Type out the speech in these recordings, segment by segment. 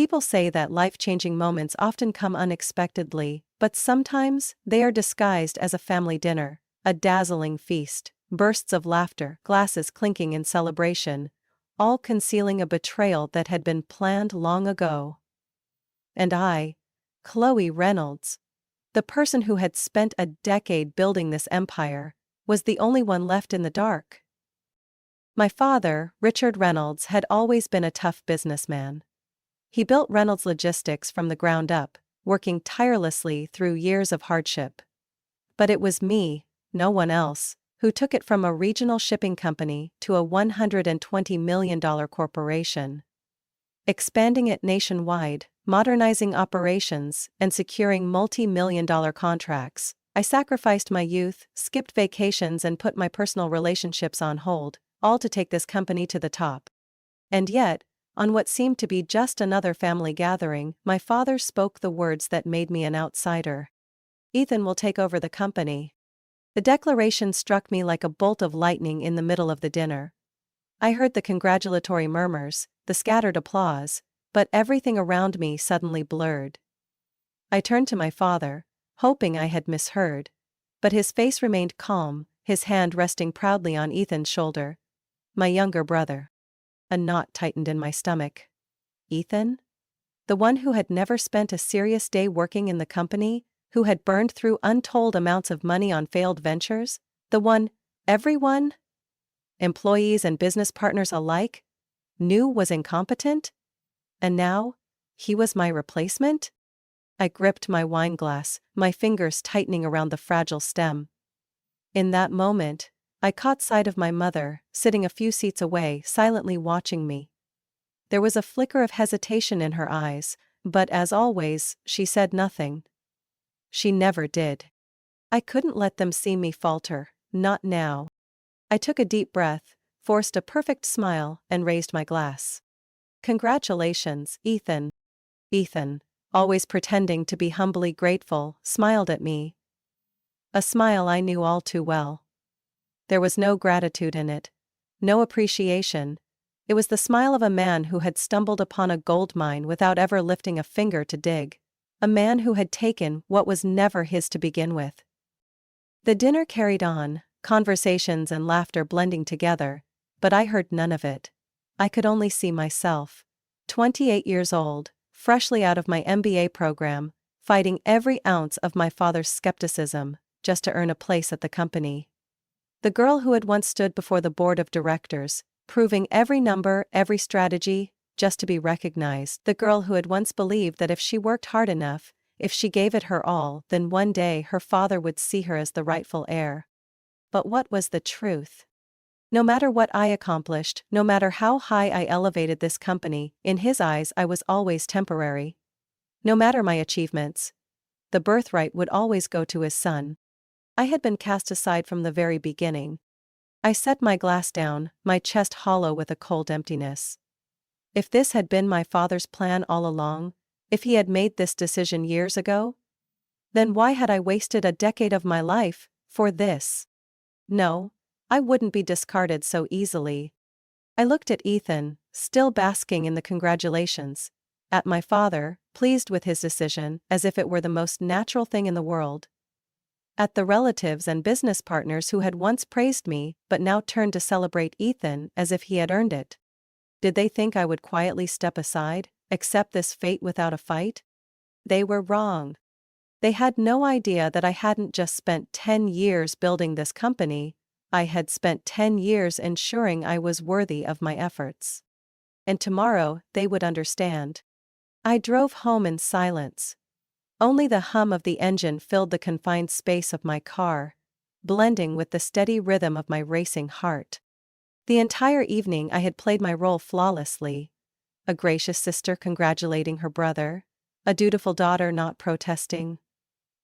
People say that life-changing moments often come unexpectedly, but sometimes they are disguised as a family dinner, a dazzling feast, bursts of laughter, glasses clinking in celebration, all concealing a betrayal that had been planned long ago. And I, Chloe Reynolds, the person who had spent a decade building this empire, was the only one left in the dark. My father, Richard Reynolds, had always been a tough businessman. He built Reynolds Logistics from the ground up, working tirelessly through years of hardship. But it was me, no one else, who took it from a regional shipping company to a $120 million corporation. Expanding it nationwide, modernizing operations, and securing multi-million-dollar contracts, I sacrificed my youth, skipped vacations, and put my personal relationships on hold, all to take this company to the top. And yet, on what seemed to be just another family gathering, my father spoke the words that made me an outsider. "Ethan will take over the company." The declaration struck me like a bolt of lightning in the middle of the dinner. I heard the congratulatory murmurs, the scattered applause, but everything around me suddenly blurred. I turned to my father, hoping I had misheard, but his face remained calm, his hand resting proudly on Ethan's shoulder. My younger brother. A knot tightened in my stomach. Ethan? The one who had never spent a serious day working in the company, who had burned through untold amounts of money on failed ventures, the one everyone, employees and business partners alike, knew was incompetent? And now, he was my replacement? I gripped my wine glass, my fingers tightening around the fragile stem. In that moment, I caught sight of my mother, sitting a few seats away, silently watching me. There was a flicker of hesitation in her eyes, but as always, she said nothing. She never did. I couldn't let them see me falter, not now. I took a deep breath, forced a perfect smile, and raised my glass. "Congratulations, Ethan." Ethan, always pretending to be humbly grateful, smiled at me. A smile I knew all too well. There was no gratitude in it, no appreciation. It was the smile of a man who had stumbled upon a gold mine without ever lifting a finger to dig. A man who had taken what was never his to begin with. The dinner carried on, conversations and laughter blending together, but I heard none of it. I could only see myself, 28 years old, freshly out of my MBA program, fighting every ounce of my father's skepticism, just to earn a place at the company. The girl who had once stood before the board of directors, proving every number, every strategy, just to be recognized. The girl who had once believed that if she worked hard enough, if she gave it her all, then one day her father would see her as the rightful heir. But what was the truth? No matter what I accomplished, no matter how high I elevated this company, in his eyes I was always temporary. No matter my achievements, the birthright would always go to his son. I had been cast aside from the very beginning. I set my glass down, my chest hollow with a cold emptiness. If this had been my father's plan all along, if he had made this decision years ago, then why had I wasted a decade of my life for this? No, I wouldn't be discarded so easily. I looked at Ethan, still basking in the congratulations, at my father, pleased with his decision, as if it were the most natural thing in the world. At the relatives and business partners who had once praised me but now turned to celebrate Ethan as if he had earned it. Did they think I would quietly step aside, accept this fate without a fight? They were wrong. They had no idea that I hadn't just spent 10 years building this company, I had spent 10 years ensuring I was worthy of my efforts. And tomorrow they would understand. I drove home in silence. Only the hum of the engine filled the confined space of my car, blending with the steady rhythm of my racing heart. The entire evening I had played my role flawlessly. A gracious sister congratulating her brother, a dutiful daughter not protesting,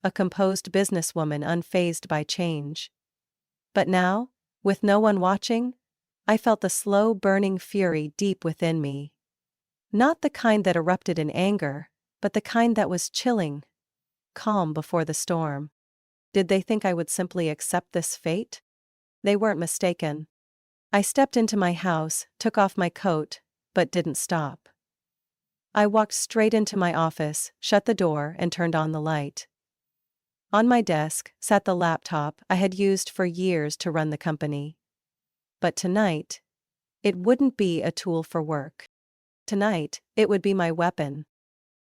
a composed businesswoman unfazed by change. But now, with no one watching, I felt the slow burning fury deep within me. Not the kind that erupted in anger, but the kind that was chilling, calm before the storm. Did they think I would simply accept this fate? They weren't mistaken. I stepped into my house, took off my coat, but didn't stop. I walked straight into my office, shut the door, and turned on the light. On my desk sat the laptop I had used for years to run the company. But tonight, it wouldn't be a tool for work. Tonight, it would be my weapon.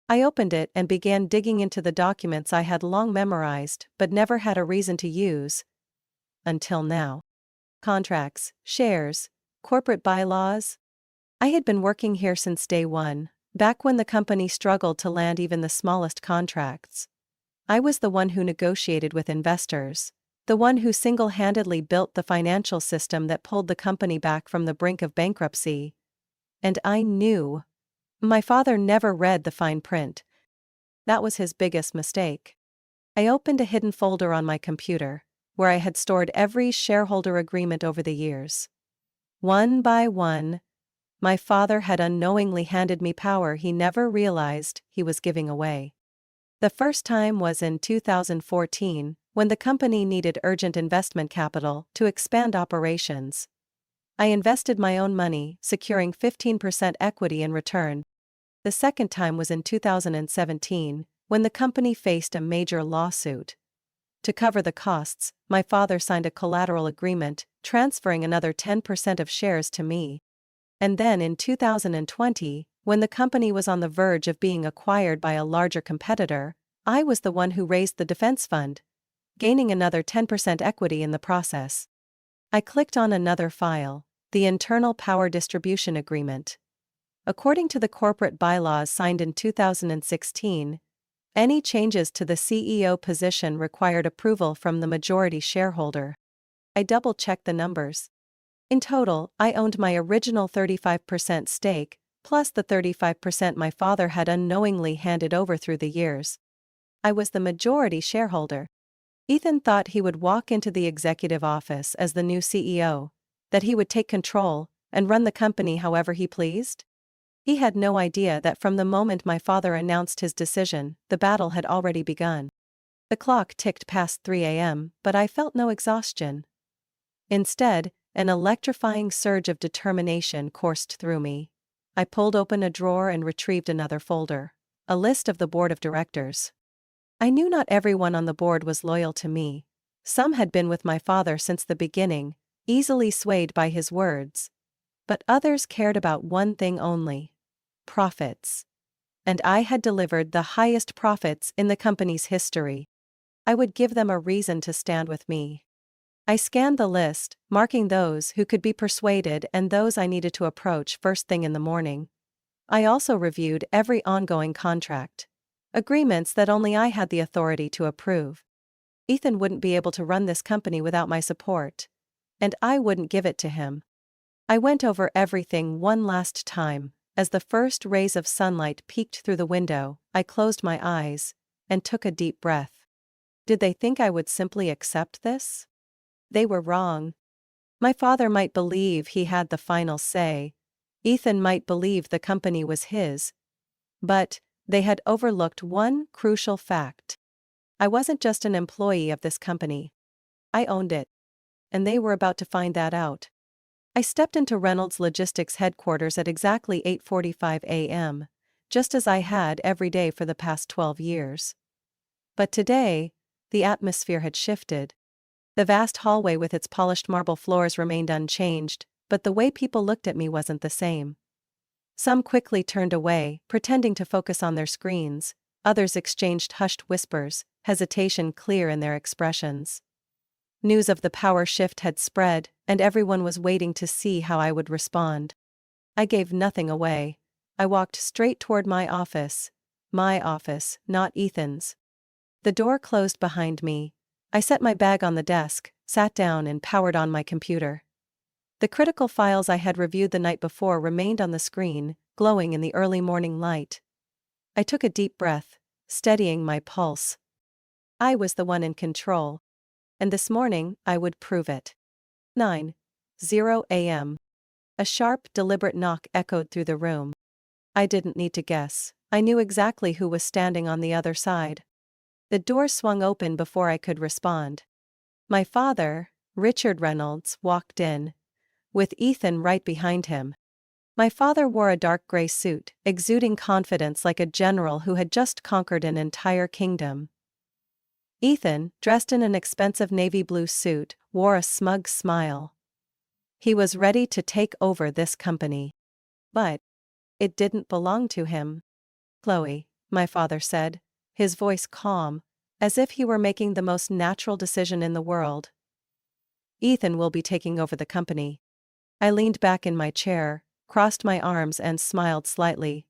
I opened it and began digging into the documents I had long memorized but never had a reason to use. Until now. Contracts, shares, corporate bylaws. I had been working here since day one, back when the company struggled to land even the smallest contracts. I was the one who negotiated with investors, the one who single-handedly built the financial system that pulled the company back from the brink of bankruptcy. And I knew. My father never read the fine print. That was his biggest mistake. I opened a hidden folder on my computer, where I had stored every shareholder agreement over the years. One by one, my father had unknowingly handed me power he never realized he was giving away. The first time was in 2014, when the company needed urgent investment capital to expand operations. I invested my own money, securing 15% equity in return. The second time was in 2017, when the company faced a major lawsuit. To cover the costs, my father signed a collateral agreement, transferring another 10% of shares to me. And then in 2020, when the company was on the verge of being acquired by a larger competitor, I was the one who raised the defense fund, gaining another 10% equity in the process. I clicked on another file, the Internal Power Distribution Agreement. According to the corporate bylaws signed in 2016, any changes to the CEO position required approval from the majority shareholder. I double-checked the numbers. In total, I owned my original 35% stake, plus the 35% my father had unknowingly handed over through the years. I was the majority shareholder. Ethan thought he would walk into the executive office as the new CEO, that he would take control and run the company however he pleased. He had no idea that from the moment my father announced his decision, the battle had already begun. The clock ticked past 3 a.m., but I felt no exhaustion. Instead, an electrifying surge of determination coursed through me. I pulled open a drawer and retrieved another folder, a list of the board of directors. I knew not everyone on the board was loyal to me. Some had been with my father since the beginning, easily swayed by his words. But others cared about one thing only: profits. And I had delivered the highest profits in the company's history. I would give them a reason to stand with me. I scanned the list, marking those who could be persuaded and those I needed to approach first thing in the morning. I also reviewed every ongoing contract. Agreements that only I had the authority to approve. Ethan wouldn't be able to run this company without my support. And I wouldn't give it to him. I went over everything one last time. As the first rays of sunlight peeked through the window, I closed my eyes and took a deep breath. Did they think I would simply accept this? They were wrong. My father might believe he had the final say. Ethan might believe the company was his. But they had overlooked one crucial fact. I wasn't just an employee of this company. I owned it. And they were about to find that out. I stepped into Reynolds Logistics headquarters at exactly 8:45 a.m., just as I had every day for the past 12 years. But today, the atmosphere had shifted. The vast hallway with its polished marble floors remained unchanged, but the way people looked at me wasn't the same. Some quickly turned away, pretending to focus on their screens. Others exchanged hushed whispers, hesitation clear in their expressions. News of the power shift had spread, and everyone was waiting to see how I would respond. I gave nothing away. I walked straight toward my office. My office, not Ethan's. The door closed behind me. I set my bag on the desk, sat down and powered on my computer. The critical files I had reviewed the night before remained on the screen, glowing in the early morning light. I took a deep breath, steadying my pulse. I was the one in control. And this morning, I would prove it. 9:00 a.m. A sharp, deliberate knock echoed through the room. I didn't need to guess. I knew exactly who was standing on the other side. The door swung open before I could respond. My father, Richard Reynolds, walked in, with Ethan right behind him. My father wore a dark gray suit, exuding confidence like a general who had just conquered an entire kingdom. Ethan, dressed in an expensive navy blue suit, wore a smug smile. He was ready to take over this company. But it didn't belong to him. Chloe, my father said, his voice calm, as if he were making the most natural decision in the world. Ethan will be taking over the company. I leaned back in my chair, crossed my arms and smiled slightly.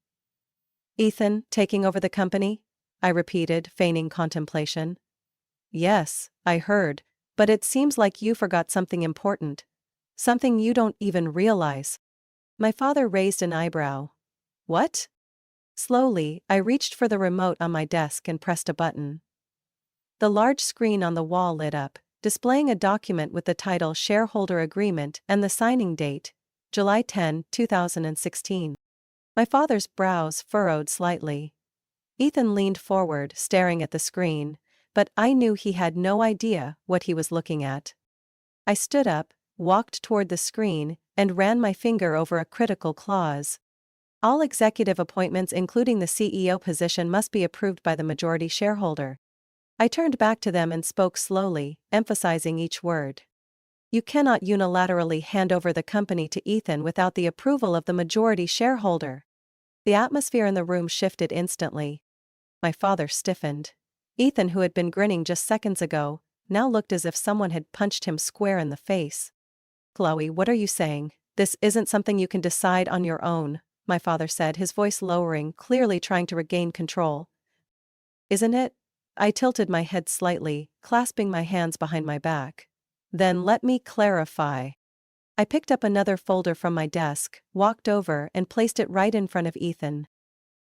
Ethan, taking over the company? I repeated, feigning contemplation. Yes, I heard, but it seems like you forgot something important. Something you don't even realize. My father raised an eyebrow. What? Slowly, I reached for the remote on my desk and pressed a button. The large screen on the wall lit up, displaying a document with the title Shareholder Agreement and the signing date, July 10, 2016. My father's brows furrowed slightly. Ethan leaned forward, staring at the screen, but I knew he had no idea what he was looking at. I stood up, walked toward the screen, and ran my finger over a critical clause. All executive appointments including the CEO position must be approved by the majority shareholder. I turned back to them and spoke slowly, emphasizing each word. You cannot unilaterally hand over the company to Ethan without the approval of the majority shareholder. The atmosphere in the room shifted instantly. My father stiffened. Ethan, who had been grinning just seconds ago, now looked as if someone had punched him square in the face. Chloe, what are you saying? This isn't something you can decide on your own, my father said, his voice lowering, clearly trying to regain control. Isn't it? I tilted my head slightly, clasping my hands behind my back. Then let me clarify. I picked up another folder from my desk, walked over and placed it right in front of Ethan.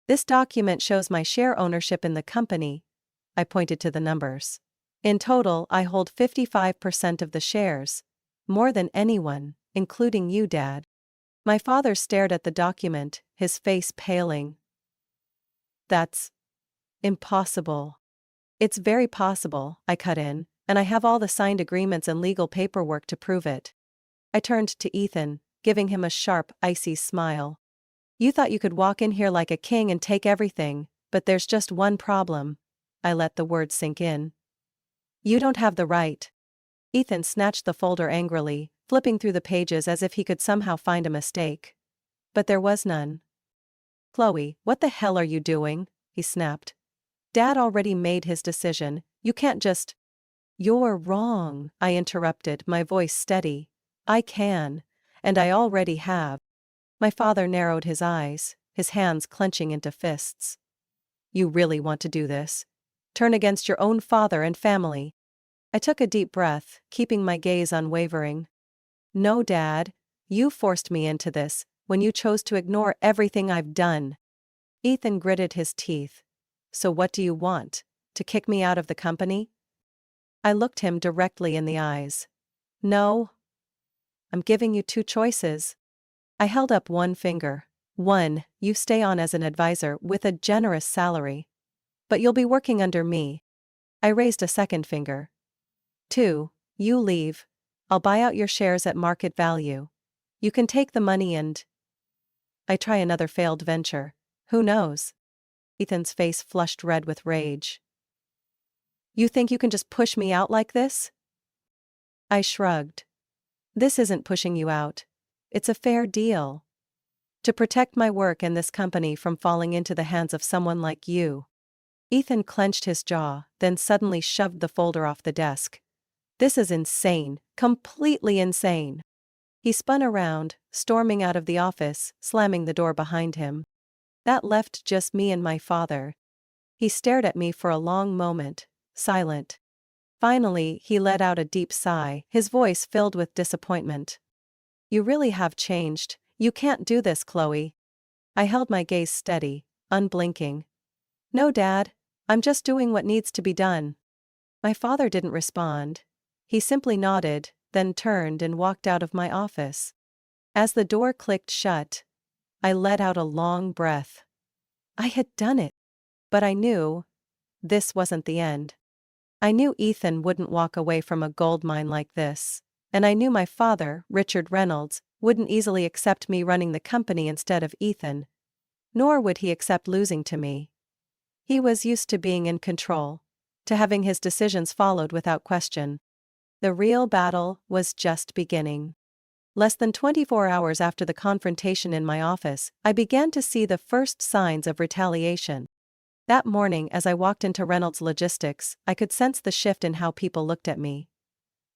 This document shows my share ownership in the company. I pointed to the numbers. In total, I hold 55% of the shares. More than anyone, including you, Dad. My father stared at the document, his face paling. That's impossible. It's very possible, I cut in, and I have all the signed agreements and legal paperwork to prove it. I turned to Ethan, giving him a sharp, icy smile. You thought you could walk in here like a king and take everything, but there's just one problem. I let the words sink in. You don't have the right. Ethan snatched the folder angrily, flipping through the pages as if he could somehow find a mistake. But there was none. Chloe, what the hell are you doing? He snapped. Dad already made his decision, you can't just… You're wrong, I interrupted, my voice steady. I can. And I already have. My father narrowed his eyes, his hands clenching into fists. You really want to do this? Turn against your own father and family? I took a deep breath, keeping my gaze unwavering. No, Dad. You forced me into this, when you chose to ignore everything I've done. Ethan gritted his teeth. So what do you want? To kick me out of the company? I looked him directly in the eyes. No. I'm giving you two choices. I held up one finger. 1, you stay on as an advisor with a generous salary. But you'll be working under me. I raised a second finger. 2, you leave. I'll buy out your shares at market value. You can take the money and… I try another failed venture. Who knows? Ethan's face flushed red with rage. You think you can just push me out like this? I shrugged. This isn't pushing you out. It's a fair deal. To protect my work and this company from falling into the hands of someone like you. Ethan clenched his jaw, then suddenly shoved the folder off the desk. This is insane, completely insane. He spun around, storming out of the office, slamming the door behind him. That left just me and my father. He stared at me for a long moment, silent. Finally, he let out a deep sigh, his voice filled with disappointment. You really have changed. You can't do this, Chloe. I held my gaze steady, unblinking. No, Dad. I'm just doing what needs to be done. My father didn't respond. He simply nodded, then turned and walked out of my office. As the door clicked shut, I let out a long breath. I had done it. But I knew this wasn't the end. I knew Ethan wouldn't walk away from a gold mine like this. And I knew my father, Richard Reynolds, wouldn't easily accept me running the company instead of Ethan. Nor would he accept losing to me. He was used to being in control, to having his decisions followed without question. The real battle was just beginning. Less than 24 hours after the confrontation in my office, I began to see the first signs of retaliation. That morning, as I walked into Reynolds Logistics, I could sense the shift in how people looked at me.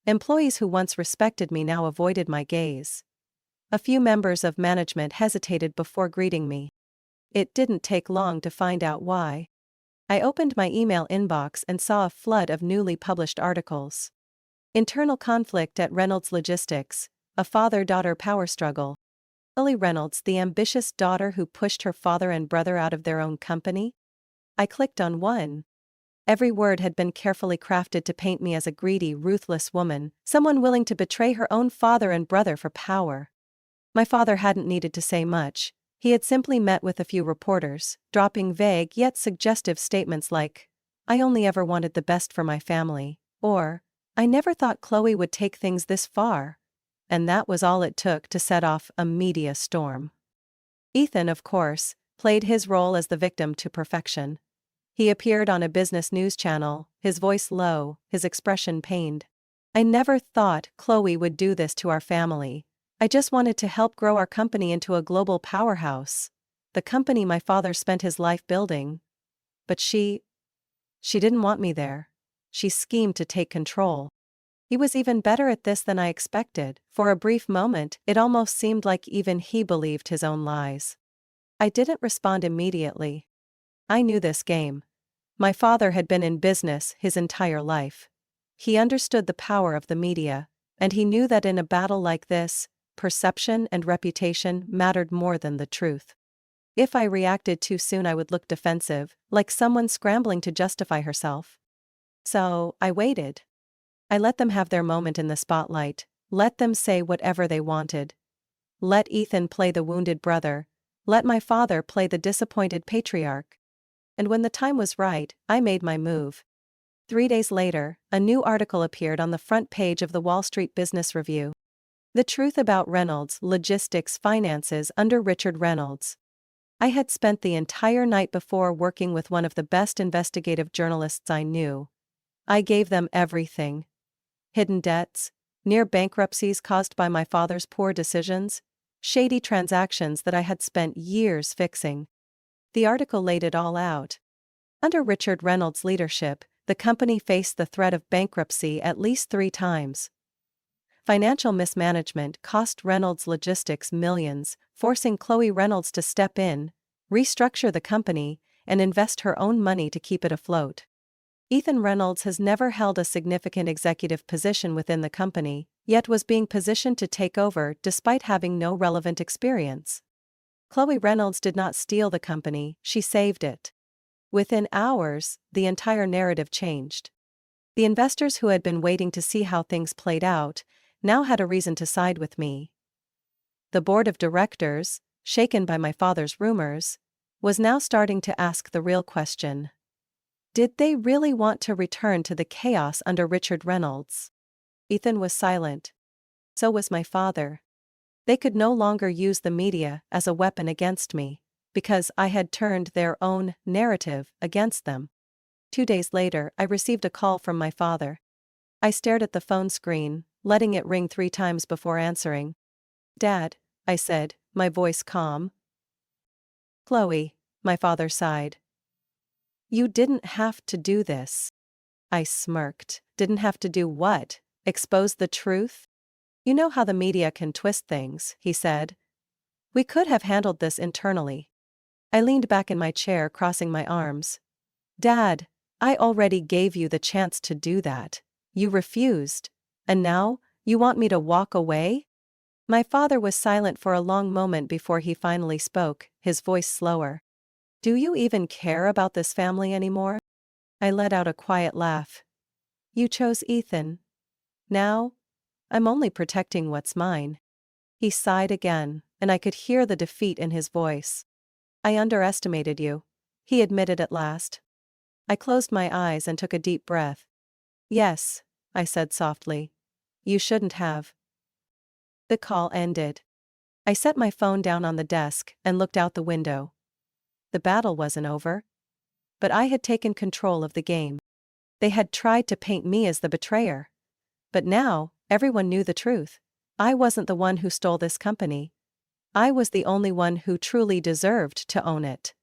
Employees who once respected me now avoided my gaze. A few members of management hesitated before greeting me. It didn't take long to find out why. I opened my email inbox and saw a flood of newly published articles. Internal conflict at Reynolds Logistics, a father-daughter power struggle. Lily Reynolds, the ambitious daughter who pushed her father and brother out of their own company? I clicked on one. Every word had been carefully crafted to paint me as a greedy, ruthless woman, someone willing to betray her own father and brother for power. My father hadn't needed to say much. He had simply met with a few reporters, dropping vague yet suggestive statements like, "I only ever wanted the best for my family," or, "I never thought Chloe would take things this far." And that was all it took to set off a media storm. Ethan, of course, played his role as the victim to perfection. He appeared on a business news channel, his voice low, his expression pained. "I never thought Chloe would do this to our family. I just wanted to help grow our company into a global powerhouse. The company my father spent his life building. But she didn't want me there. She schemed to take control." He was even better at this than I expected. For a brief moment, it almost seemed like even he believed his own lies. I didn't respond immediately. I knew this game. My father had been in business his entire life. He understood the power of the media, and he knew that in a battle like this, perception and reputation mattered more than the truth. If I reacted too soon, I would look defensive, like someone scrambling to justify herself. So, I waited. I let them have their moment in the spotlight, let them say whatever they wanted. Let Ethan play the wounded brother, let my father play the disappointed patriarch. And when the time was right, I made my move. 3 days later, a new article appeared on the front page of the Wall Street Business Review. The truth about Reynolds Logistics finances under Richard Reynolds. I had spent the entire night before working with one of the best investigative journalists I knew. I gave them everything. Hidden debts, near bankruptcies caused by my father's poor decisions, shady transactions that I had spent years fixing. The article laid it all out. Under Richard Reynolds' leadership, the company faced the threat of bankruptcy at least 3 times. Financial mismanagement cost Reynolds Logistics millions, forcing Chloe Reynolds to step in, restructure the company, and invest her own money to keep it afloat. Ethan Reynolds has never held a significant executive position within the company, yet was being positioned to take over despite having no relevant experience. Chloe Reynolds did not steal the company, she saved it. Within hours, the entire narrative changed. The investors who had been waiting to see how things played out now had a reason to side with me. The board of directors, shaken by my father's rumors, was now starting to ask the real question. Did they really want to return to the chaos under Richard Reynolds? Ethan was silent. So was my father. They could no longer use the media as a weapon against me, because I had turned their own narrative against them. 2 days later, I received a call from my father. I stared at the phone screen, letting it ring 3 times before answering. "Dad," I said, my voice calm. "Chloe," my father sighed. "You didn't have to do this." I smirked. "Didn't have to do what? Expose the truth?" "You know how the media can twist things," he said. "We could have handled this internally." I leaned back in my chair, crossing my arms. "Dad, I already gave you the chance to do that. You refused. And now, you want me to walk away?" My father was silent for a long moment before he finally spoke, his voice slower. "Do you even care about this family anymore?" I let out a quiet laugh. "You chose Ethan. Now, I'm only protecting what's mine." He sighed again, and I could hear the defeat in his voice. "I underestimated you," he admitted at last. I closed my eyes and took a deep breath. "Yes," I said softly. "You shouldn't have." The call ended. I set my phone down on the desk and looked out the window. The battle wasn't over. But I had taken control of the game. They had tried to paint me as the betrayer. But now, everyone knew the truth. I wasn't the one who stole this company. I was the only one who truly deserved to own it.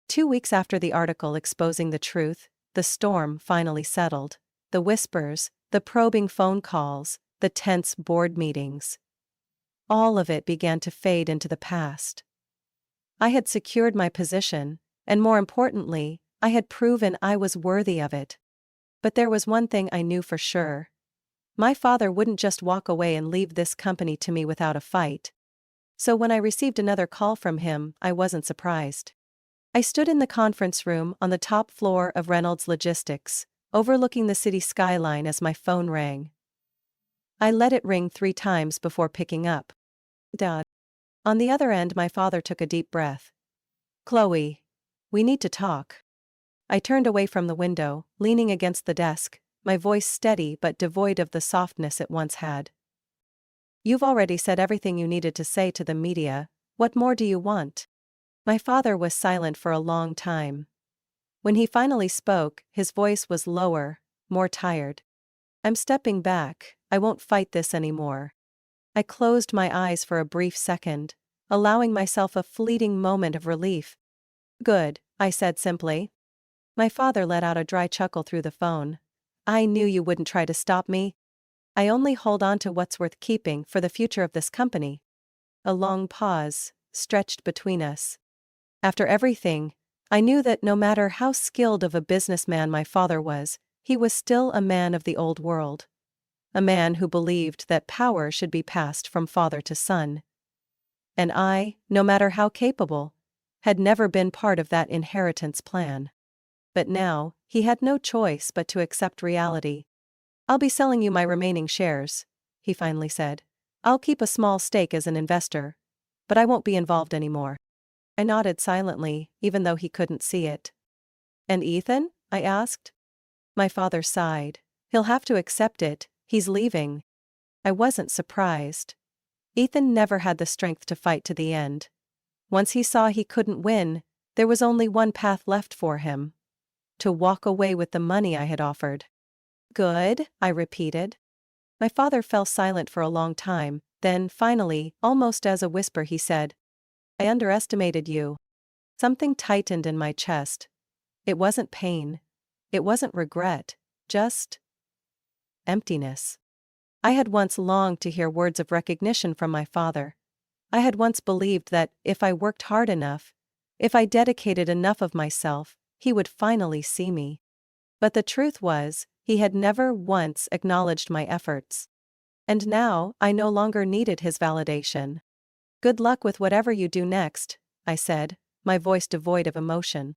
2 weeks after the article exposing the truth, the storm finally settled. The whispers, the probing phone calls, the tense board meetings. All of it began to fade into the past. I had secured my position, and more importantly, I had proven I was worthy of it. But there was one thing I knew for sure. My father wouldn't just walk away and leave this company to me without a fight. So when I received another call from him, I wasn't surprised. I stood in the conference room on the top floor of Reynolds Logistics, overlooking the city skyline as my phone rang. I let it ring 3 times before picking up. Dad. On the other end, my father took a deep breath. Chloe. We need to talk. I turned away from the window, leaning against the desk, my voice steady but devoid of the softness it once had. You've already said everything you needed to say to the media. What more do you want? My father was silent for a long time. When he finally spoke, his voice was lower, more tired. I'm stepping back. I won't fight this anymore. I closed my eyes for a brief second, allowing myself a fleeting moment of relief. Good, I said simply. My father let out a dry chuckle through the phone. I knew you wouldn't try to stop me. I only hold on to what's worth keeping for the future of this company. A long pause stretched between us. After everything, I knew that no matter how skilled of a businessman my father was, he was still a man of the old world. A man who believed that power should be passed from father to son. And I, no matter how capable, had never been part of that inheritance plan. But now, he had no choice but to accept reality. I'll be selling you my remaining shares, he finally said. I'll keep a small stake as an investor, but I won't be involved anymore. I nodded silently, even though he couldn't see it. And Ethan? I asked. My father sighed. He'll have to accept it, he's leaving. I wasn't surprised. Ethan never had the strength to fight to the end. Once he saw he couldn't win, there was only one path left for him. To walk away with the money I had offered. Good, I repeated. My father fell silent for a long time, then finally, almost as a whisper, he said, I underestimated you. Something tightened in my chest. It wasn't pain. It wasn't regret. Just emptiness. I had once longed to hear words of recognition from my father. I had once believed that if I worked hard enough, if I dedicated enough of myself, he would finally see me. But the truth was, he had never once acknowledged my efforts. And now, I no longer needed his validation. Good luck with whatever you do next, I said, my voice devoid of emotion.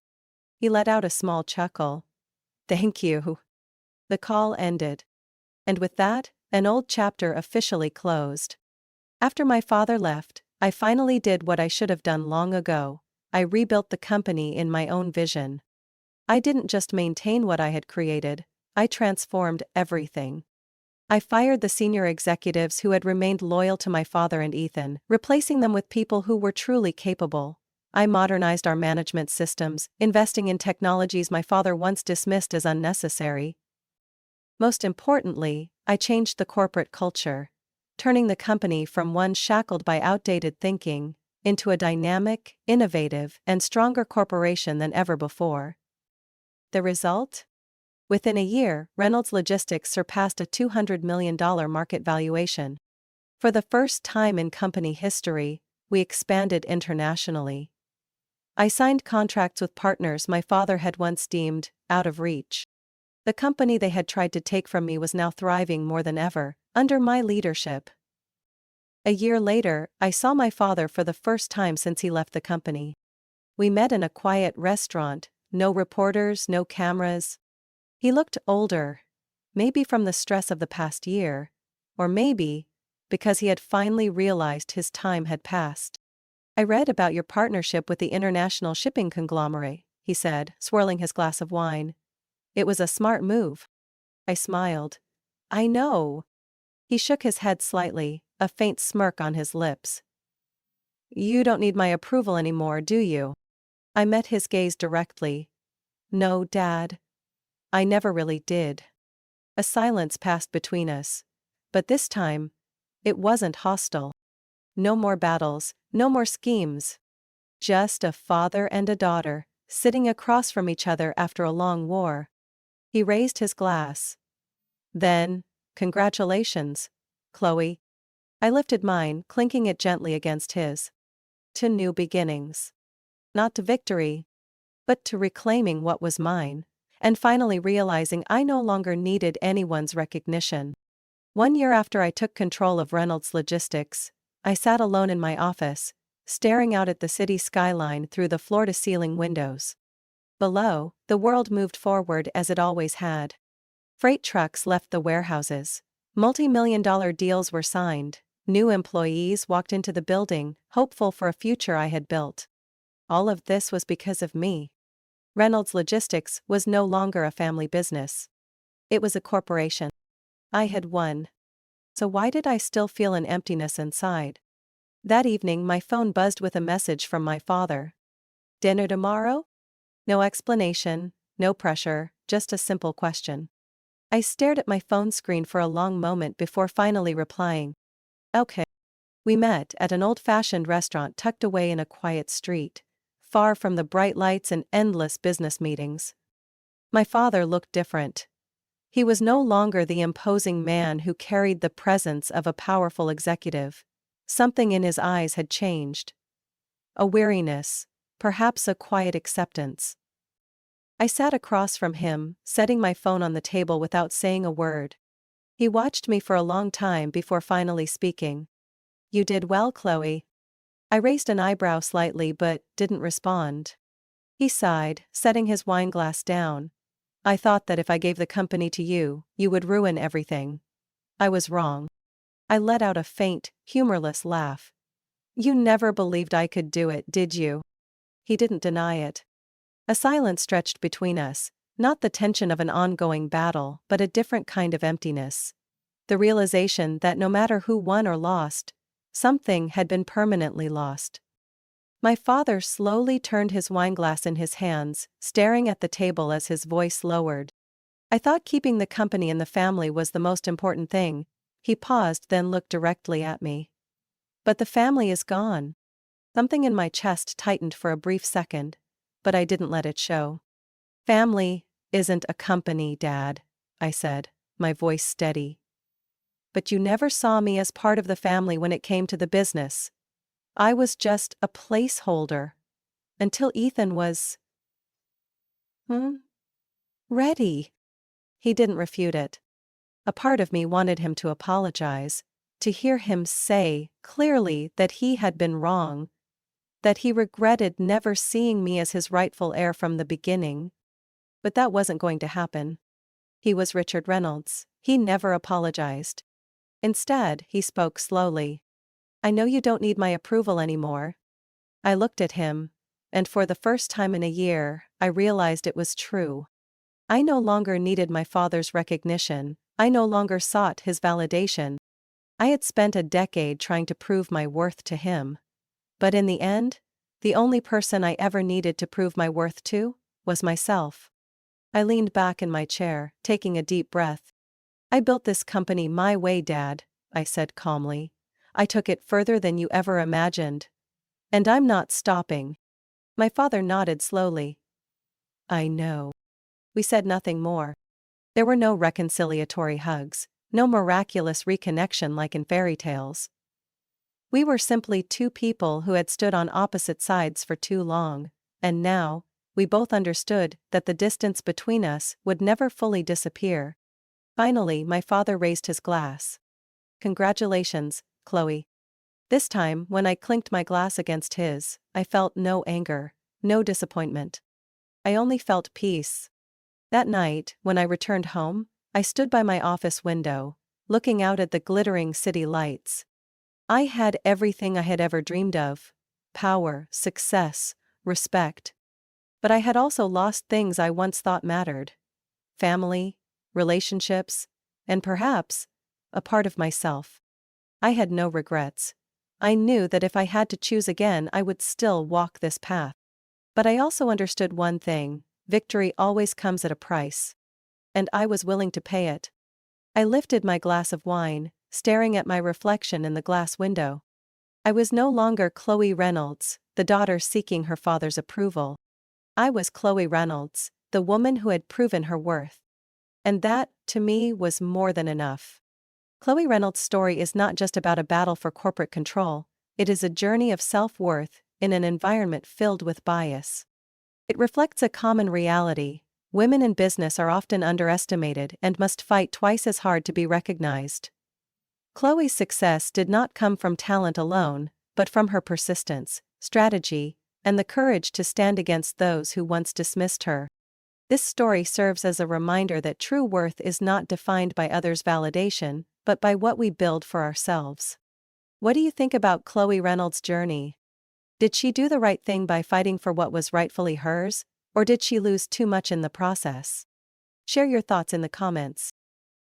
He let out a small chuckle. Thank you. The call ended. And with that, an old chapter officially closed. After my father left, I finally did what I should have done long ago. I rebuilt the company in my own vision. I didn't just maintain what I had created, I transformed everything. I fired the senior executives who had remained loyal to my father and Ethan, replacing them with people who were truly capable. I modernized our management systems, investing in technologies my father once dismissed as unnecessary. Most importantly, I changed the corporate culture, turning the company from one shackled by outdated thinking into a dynamic, innovative, and stronger corporation than ever before. The result? Within a year, Reynolds Logistics surpassed a $200 million market valuation. For the first time in company history, we expanded internationally. I signed contracts with partners my father had once deemed out of reach. The company they had tried to take from me was now thriving more than ever, under my leadership. A year later, I saw my father for the first time since he left the company. We met in a quiet restaurant, no reporters, no cameras. He looked older, maybe from the stress of the past year, or maybe because he had finally realized his time had passed. I read about your partnership with the international shipping conglomerate, he said, swirling his glass of wine. It was a smart move. I smiled. I know. He shook his head slightly, a faint smirk on his lips. You don't need my approval anymore, do you? I met his gaze directly. No, Dad. I never really did. A silence passed between us. But this time, it wasn't hostile. No more battles, no more schemes. Just a father and a daughter, sitting across from each other after a long war. He raised his glass. Then, congratulations, Chloe. I lifted mine, clinking it gently against his. To new beginnings. Not to victory, but to reclaiming what was mine, and finally realizing I no longer needed anyone's recognition. 1 year after I took control of Reynolds Logistics, I sat alone in my office, staring out at the city skyline through the floor-to-ceiling windows. Below, the world moved forward as it always had. Freight trucks left the warehouses. Multi-million-dollar deals were signed. New employees walked into the building, hopeful for a future I had built. All of this was because of me. Reynolds Logistics was no longer a family business. It was a corporation. I had won. So why did I still feel an emptiness inside? That evening my phone buzzed with a message from my father. Dinner tomorrow? No explanation, no pressure, just a simple question. I stared at my phone screen for a long moment before finally replying. Okay. We met at an old-fashioned restaurant tucked away in a quiet street, far from the bright lights and endless business meetings. My father looked different. He was no longer the imposing man who carried the presence of a powerful executive. Something in his eyes had changed. A weariness, perhaps a quiet acceptance. I sat across from him, setting my phone on the table without saying a word. He watched me for a long time before finally speaking. You did well, Chloe. I raised an eyebrow slightly but didn't respond. He sighed, setting his wineglass down. I thought that if I gave the company to you, you would ruin everything. I was wrong. I let out a faint, humorless laugh. You never believed I could do it, did you? He didn't deny it. A silence stretched between us, not the tension of an ongoing battle, but a different kind of emptiness. The realization that no matter who won or lost, something had been permanently lost. My father slowly turned his wineglass in his hands, staring at the table as his voice lowered. I thought keeping the company and the family was the most important thing. He paused, then looked directly at me. But the family is gone. Something in my chest tightened for a brief second, but I didn't let it show. Family isn't a company, Dad, I said, my voice steady. But you never saw me as part of the family when it came to the business. I was just a placeholder. Until Ethan was ready. He didn't refute it. A part of me wanted him to apologize, to hear him say clearly that he had been wrong, that he regretted never seeing me as his rightful heir from the beginning. But that wasn't going to happen. He was Richard Reynolds. He never apologized. Instead, he spoke slowly. I know you don't need my approval anymore. I looked at him, and for the first time in a year, I realized it was true. I no longer needed my father's recognition. I no longer sought his validation. I had spent a decade trying to prove my worth to him. But in the end, the only person I ever needed to prove my worth to was myself. I leaned back in my chair, taking a deep breath. I built this company my way, Dad, I said calmly. I took it further than you ever imagined. And I'm not stopping. My father nodded slowly. I know. We said nothing more. There were no reconciliatory hugs, no miraculous reconnection like in fairy tales. We were simply two people who had stood on opposite sides for too long, and now, we both understood that the distance between us would never fully disappear. Finally, my father raised his glass. Congratulations, Chloe. This time, when I clinked my glass against his, I felt no anger, no disappointment. I only felt peace. That night, when I returned home, I stood by my office window, looking out at the glittering city lights. I had everything I had ever dreamed of: power, success, respect. But I had also lost things I once thought mattered: family, relationships, and perhaps a part of myself. I had no regrets. I knew that if I had to choose again, I would still walk this path. But I also understood one thing: victory always comes at a price. And I was willing to pay it. I lifted my glass of wine, staring at my reflection in the glass window. I was no longer Chloe Reynolds, the daughter seeking her father's approval. I was Chloe Reynolds, the woman who had proven her worth. And that, to me, was more than enough. Chloe Reynolds' story is not just about a battle for corporate control, it is a journey of self-worth in an environment filled with bias. It reflects a common reality: women in business are often underestimated and must fight twice as hard to be recognized. Chloe's success did not come from talent alone, but from her persistence, strategy, and the courage to stand against those who once dismissed her. This story serves as a reminder that true worth is not defined by others' validation, but by what we build for ourselves. What do you think about Chloe Reynolds' journey? Did she do the right thing by fighting for what was rightfully hers, or did she lose too much in the process? Share your thoughts in the comments.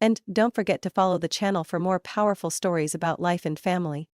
And don't forget to follow the channel for more powerful stories about life and family.